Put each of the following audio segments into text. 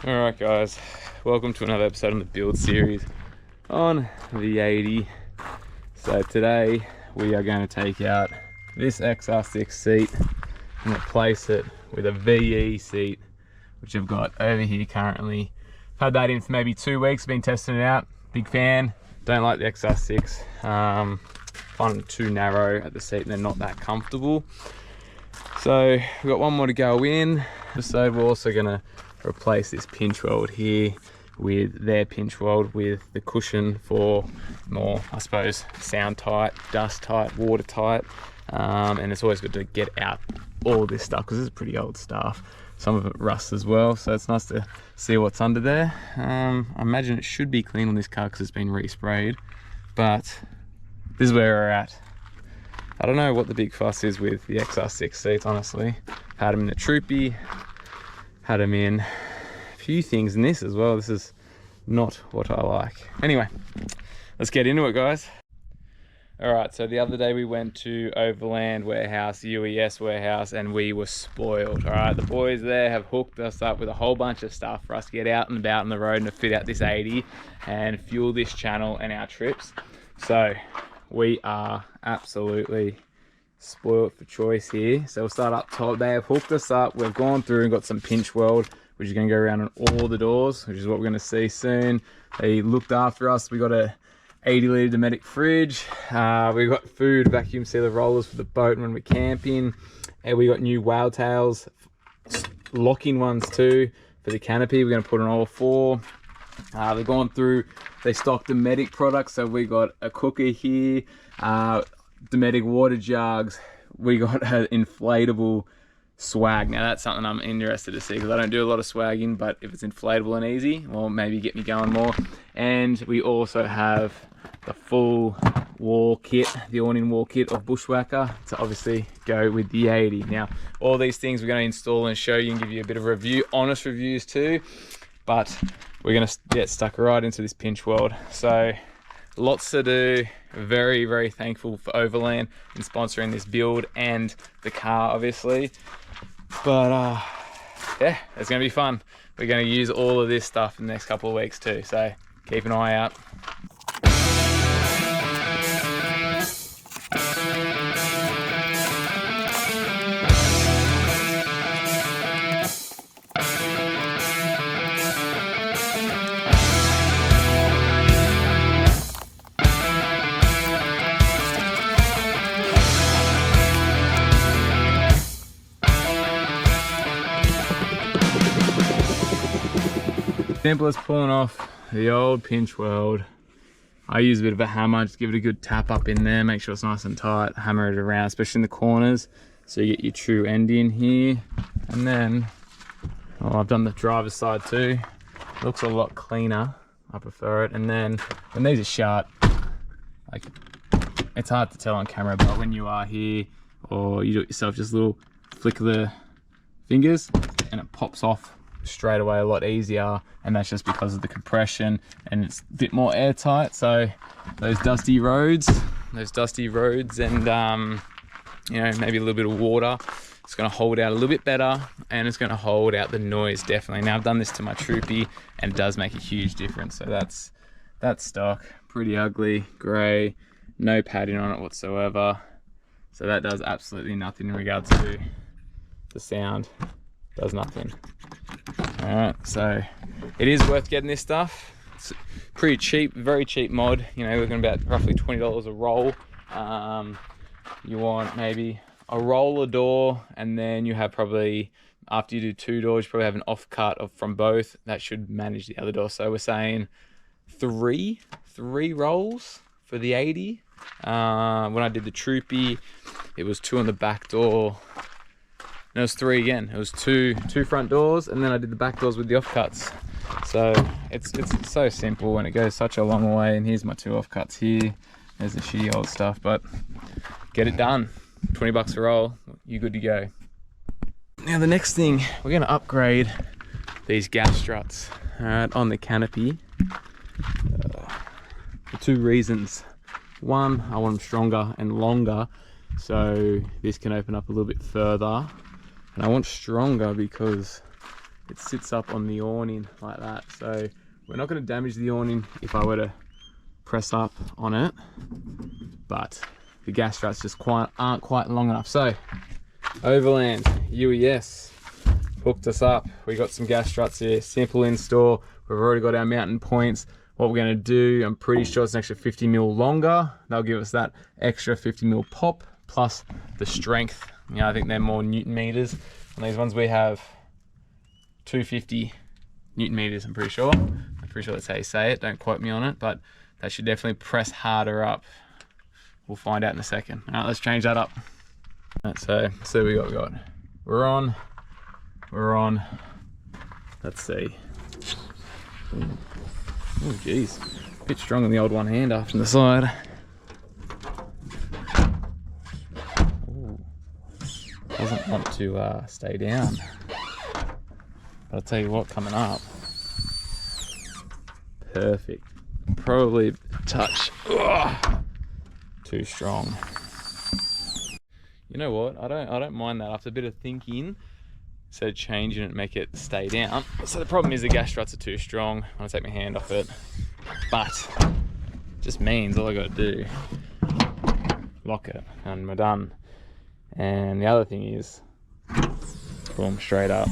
Alright guys, welcome to another episode on the build series on the 80. So today we are going to take out this XR6 seat and replace it with a VE seat, which I've got over here currently. I've had that in for maybe 2 weeks, been testing it out. Big fan, don't like the XR6. Find them too narrow at the seat and they're not that comfortable. So we've got one more to go in. So we're also going to replace this pinch weld here with their pinch weld with the cushion for more, I suppose, sound tight, dust tight, water tight. And it's always good to get out all this stuff because it's pretty old stuff. Some of it rusts as well, so it's nice to see what's under there. I imagine it should be clean on this car because it's been resprayed, but this is where we're at. I don't know what the big fuss is with the XR6 seats, honestly. Had them in the Troopy, had them in a few things in this as well. This is not what I like. Anyway, let's get into it, guys. All right, so the other day we went to Overland Warehouse, UES Warehouse, and we were spoiled. All right, the boys there have hooked us up with a whole bunch of stuff for us to get out and about on the road and to fit out this 80 and fuel this channel and our trips. So we are absolutely spoiled for choice here. So we'll start up top. They have hooked us up. We've gone through and got some pinch weld, which is going to go around on all the doors, which is what we're going to see soon. They looked after us. We got a 80-litre Dometic fridge. We got food, vacuum sealer rollers for the boat when we're camping. And we got new whale tails, locking ones too for the canopy. We're going to put on all four. They've gone through, they stocked Dometic products, so we got a cooker here, Dometic water jugs, we got an inflatable swag. Now that's something I'm interested to see because I don't do a lot of swagging, but if it's inflatable and easy, well, maybe get me going more. And we also have the full wall kit, the awning wall kit of Bushwhacker to obviously go with the 80. Now, all these things we're going to install and show you and give you a bit of review, honest reviews too, but we're going to get stuck right into this pinch weld. So lots to do. Very, very thankful for Overland in sponsoring this build and the car, obviously. But yeah, it's going to be fun. We're going to use all of this stuff in the next couple of weeks too, so keep an eye out. Simple as pulling off the old pinch weld. I use a bit of a hammer, just give it a good tap up in there, make sure it's nice and tight, hammer it around, especially in the corners, so you get your true end in here. And then, oh, I've done the driver's side too. It looks a lot cleaner, I prefer it. And then when these are shut, like, it's hard to tell on camera, but when you are here, or you do it yourself, just a little flick of the fingers, and it pops off straight away a lot easier, and that's just because of the compression and it's a bit more airtight. So those dusty roads and you know, maybe a little bit of water, it's going to hold out a little bit better, and it's going to hold out the noise definitely. Now I've done this to my Troopy and it does make a huge difference. So that's stock, pretty ugly grey, no padding on it whatsoever, so that does absolutely nothing in regards to the sound. Does nothing. All right, so it is worth getting this stuff. It's pretty cheap, very cheap mod. You know, we're looking about roughly $20 a roll. You want maybe a roller door, and then you have probably, after you do 2 doors, you probably have an offcut from both. That should manage the other door. So we're saying three rolls for the 80. When I did the Troopy, it was 2 on the back door. And it was 3 again. It was two front doors, and then I did the back doors with the offcuts. So it's so simple, and it goes such a long way. And here's my 2 offcuts here. There's the shitty old stuff, but get it done. 20 bucks a roll, you good to go. Now the next thing, we're gonna upgrade these gas struts, all right, on the canopy. For 2 reasons. One, I want them stronger and longer, so this can open up a little bit further. And I want stronger because it sits up on the awning like that. So we're not going to damage the awning if I were to press up on it, but the gas struts just aren't quite long enough. So Overland UES hooked us up. We got some gas struts here, simple install. We've already got our mountain points. What we're going to do, I'm pretty sure it's an extra 50 mil longer. They'll give us that extra 50 mil pop plus the strength. You know, I think they're more Newton meters. On these ones we have 250 Newton meters, I'm pretty sure. I'm pretty sure that's how you say it. Don't quote me on it, but they should definitely press harder up. We'll find out in a second. All right, let's change that up. All right, so we got. We're on. Let's see. Oh geez, a bit strong on the old one hand off from the side. Ooh. Doesn't want to stay down. But I'll tell you what, coming up. Perfect. Probably a touch too strong. You know what? I don't mind that. After a bit of thinking, instead of changing it, make it stay down. So the problem is the gas struts are too strong. I'm gonna take my hand off it, but it just means all I gotta do, lock it, and we're done. And the other thing is, boom, straight up.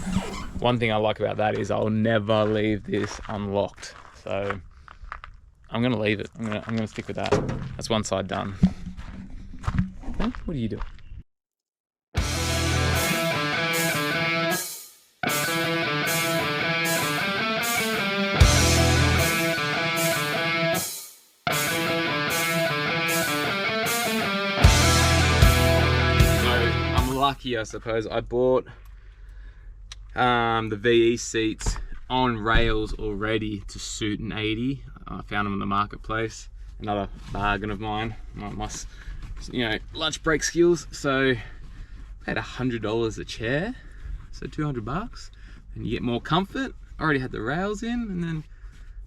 One thing I like about that is I'll never leave this unlocked. So I'm gonna leave it. I'm gonna stick with that. That's one side done. Okay, what do you do? Lucky, I suppose. I bought the VE seats on rails already to suit an 80. I found them in the marketplace. Another bargain of mine. My lunch break skills. So I paid $100 a chair, so $200, and you get more comfort. I already had the rails in, and then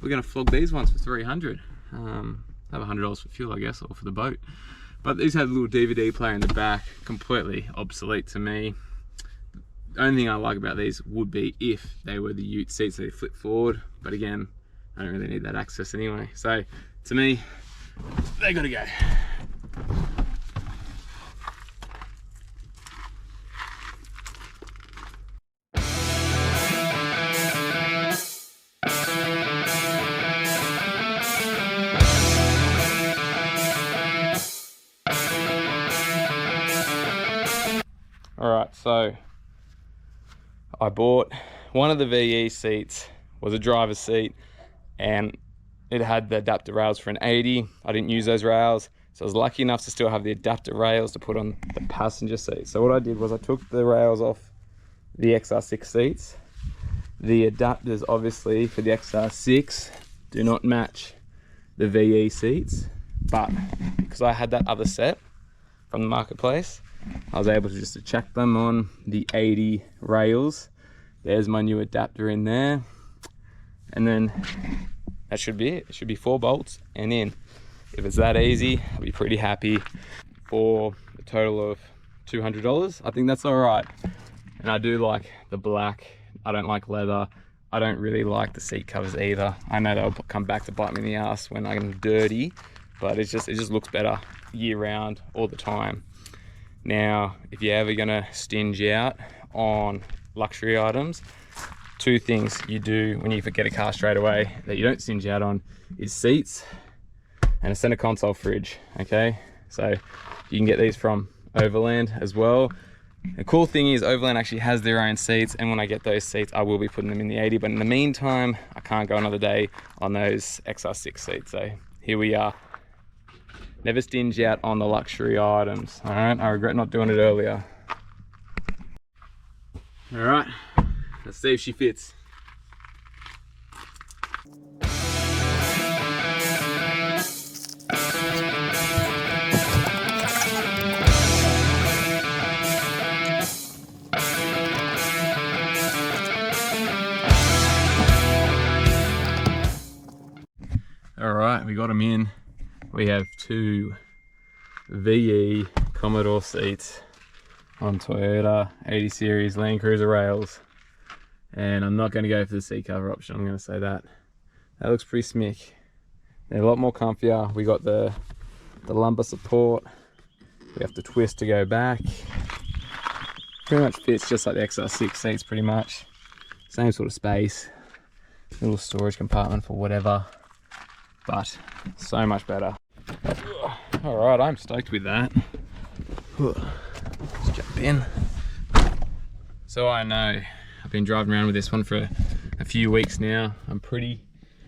we're gonna flog these ones for $300. Have $100 for fuel, I guess, or for the boat. But these had a little DVD player in the back, completely obsolete to me. The only thing I like about these would be if they were the ute seats, they flip forward. But again, I don't really need that access anyway. So to me, they gotta go. Alright, so I bought one of the VE seats, was a driver's seat, and it had the adapter rails for an 80. I didn't use those rails, so I was lucky enough to still have the adapter rails to put on the passenger seat. So what I did was I took the rails off the XR6 seats. The adapters, obviously, for the XR6 do not match the VE seats, but because I had that other set from the marketplace, I was able to just check them on the 80 rails. There's my new adapter in there, and then that should be it. It should be 4 bolts and in. If it's that easy, I'll be pretty happy. For a total of $200, I think that's all right. And I do like the black. I don't like leather. I don't really like the seat covers either. I know they'll come back to bite me in the ass when I'm dirty, but it just looks better year round, all the time. Now, if you're ever gonna stinge out on luxury items, 2 things you do when you get a car straight away that you don't stinge out on is seats and a center console fridge, okay? So you can get these from Overland as well. The cool thing is Overland actually has their own seats, and when I get those seats, I will be putting them in the 80, but in the meantime, I can't go another day on those XR6 seats. So here we are. Never stinge out on the luxury items, all right? I regret not doing it earlier. All right, let's see if she fits. All right, we got them in. We have 2 VE Commodore seats on Toyota 80 series Land Cruiser rails. And I'm not going to go for the seat cover option, I'm going to say that. That looks pretty smick. They're a lot more comfier. We got the lumbar support. We have to twist to go back. Pretty much fits just like the XR6 seats pretty much. Same sort of space. Little storage compartment for whatever. But so much better. Alright, I'm stoked with that. Let's jump in. So I know I've been driving around with this one for a few weeks now. I'm pretty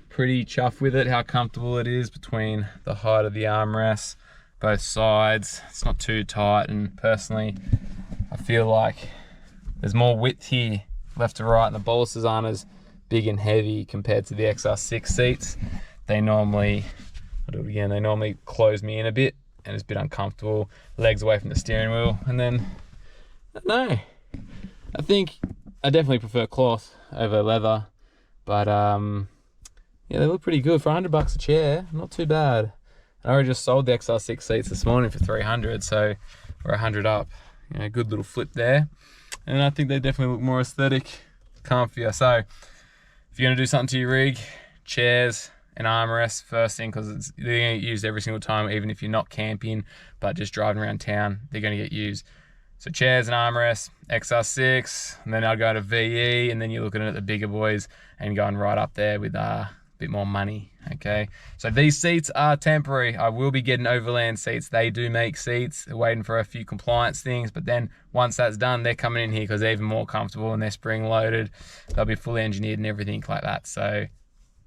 chuffed with it, how comfortable it is between the height of the armrests, both sides. It's not too tight, and personally I feel like there's more width here left to right, and the boluses aren't as big and heavy compared to the XR6 seats. They normally, I'll do it again, they normally close me in a bit and it's a bit uncomfortable. Legs away from the steering wheel, and then, I don't know, I think I definitely prefer cloth over leather, but yeah, they look pretty good for $100 a chair. Not too bad. I already just sold the XR6 seats this morning for 300, so we're 100 up. You know, good little flip there, and I think they definitely look more aesthetic, comfier. So if you're gonna do something to your rig, chairs and armrests first thing, because they're gonna get used every single time, even if you're not camping but just driving around town, they're gonna get used. So chairs and armrests, XR6, and then I'll go to VE, and then you're looking at the bigger boys and going right up there with a bit more money. Okay, so these seats are temporary. I will be getting overland seats. They do make seats. They're waiting for a few compliance things, but then once that's done, they're coming in here because they're even more comfortable and they're spring loaded. They'll be fully engineered and everything like that. So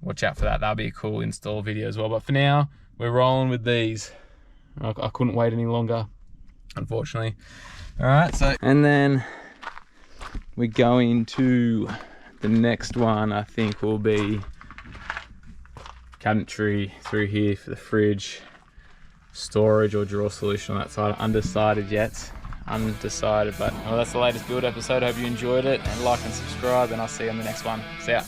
watch out for that. That'll be a cool install video as well. But for now, we're rolling with these. I couldn't wait any longer, unfortunately. All right, so, and then we're going to the next one. I think will be cabinetry through here for the fridge, storage or drawer solution on that side. Undecided yet, but well, that's the latest build episode. Hope you enjoyed it, and like and subscribe, and I'll see you on the next one. See ya.